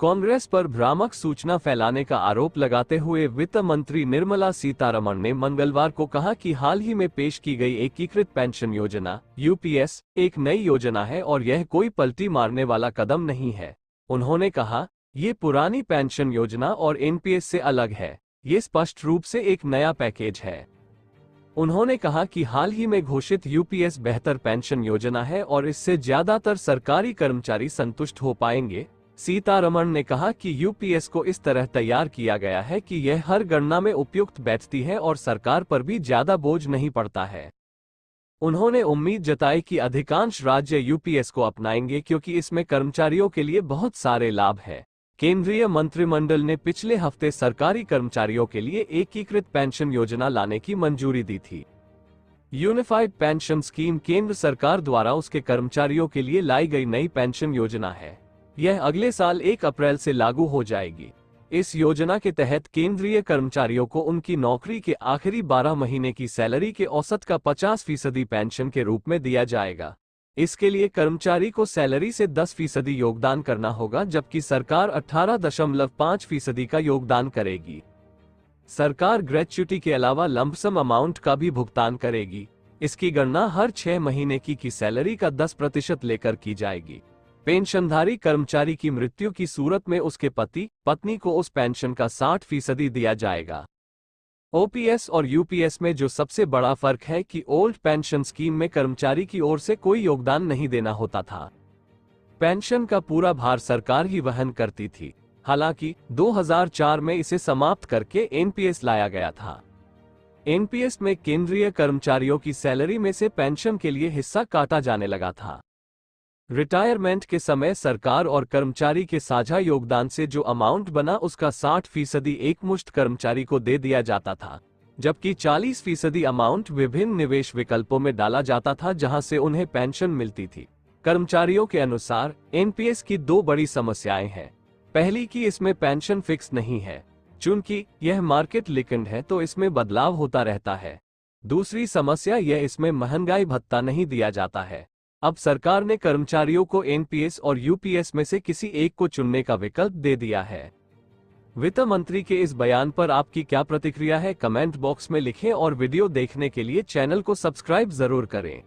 कांग्रेस पर भ्रामक सूचना फैलाने का आरोप लगाते हुए वित्त मंत्री निर्मला सीतारमण ने मंगलवार को कहा कि हाल ही में पेश की गई एकीकृत पेंशन योजना यूपीएस एक नई योजना है और यह कोई पलटी मारने वाला कदम नहीं है। उन्होंने कहा, ये पुरानी पेंशन योजना और एनपीएस से अलग है, ये स्पष्ट रूप से एक नया पैकेज है। उन्होंने कहा कि हाल ही में घोषित यूपीएस बेहतर पेंशन योजना है और इससे ज्यादातर सरकारी कर्मचारी संतुष्ट हो पाएंगे। सीतारमण ने कहा कि यूपीएस को इस तरह तैयार किया गया है कि यह हर गणना में उपयुक्त बैठती है और सरकार पर भी ज्यादा बोझ नहीं पड़ता है। उन्होंने उम्मीद जताई कि अधिकांश राज्य यूपीएस को अपनाएंगे क्योंकि इसमें कर्मचारियों के लिए बहुत सारे लाभ हैं। केंद्रीय मंत्रिमंडल ने पिछले हफ्ते सरकारी कर्मचारियों के लिए एकीकृत पेंशन योजना लाने की मंजूरी दी थी। यूनिफाइड पेंशन स्कीम केंद्र सरकार द्वारा उसके कर्मचारियों के लिए लाई गई नई पेंशन योजना है। यह अगले साल 1 अप्रैल से लागू हो जाएगी। इस योजना के तहत केंद्रीय कर्मचारियों को उनकी नौकरी के आखिरी 12 महीने की सैलरी के औसत का 50% पेंशन के रूप में दिया जाएगा। इसके लिए कर्मचारी को सैलरी से 10% योगदान करना होगा, जबकि सरकार 18.5% का योगदान करेगी। सरकार ग्रेच्युटी के अलावा लंपसम अमाउंट का भी भुगतान करेगी। इसकी गणना हर 6 महीने की सैलरी का 10% लेकर की जाएगी। पेंशनधारी कर्मचारी की मृत्यु की सूरत में उसके पति पत्नी को उस पेंशन का 60% दिया जाएगा। ओपीएस और यूपीएस में जो सबसे बड़ा फर्क है कि ओल्ड पेंशन स्कीम में कर्मचारी की ओर से कोई योगदान नहीं देना होता था। पेंशन का पूरा भार सरकार ही वहन करती थी। हालांकि 2004 में इसे समाप्त करके एनपीएस लाया गया था। एनपीएस में केंद्रीय कर्मचारियों की सैलरी में से पेंशन के लिए हिस्सा काटा जाने लगा था। रिटायरमेंट के समय सरकार और कर्मचारी के साझा योगदान से जो अमाउंट बना उसका 60% एकमुश्त कर्मचारी को दे दिया जाता था, जबकि 40% अमाउंट विभिन्न निवेश विकल्पों में डाला जाता था जहां से उन्हें पेंशन मिलती थी। कर्मचारियों के अनुसार एनपीएस की 2 बड़ी समस्याएं हैं। पहली कि इसमें पेंशन फिक्स नहीं है, चूंकि यह मार्केट लिंक्ड है तो इसमें बदलाव होता रहता है। दूसरी समस्या यह इसमें महंगाई भत्ता नहीं दिया जाता है। अब सरकार ने कर्मचारियों को एनपीएस और यूपीएस में से किसी एक को चुनने का विकल्प दे दिया है। वित्त मंत्री के इस बयान पर आपकी क्या प्रतिक्रिया है, कमेंट बॉक्स में लिखें और वीडियो देखने के लिए चैनल को सब्सक्राइब जरूर करें।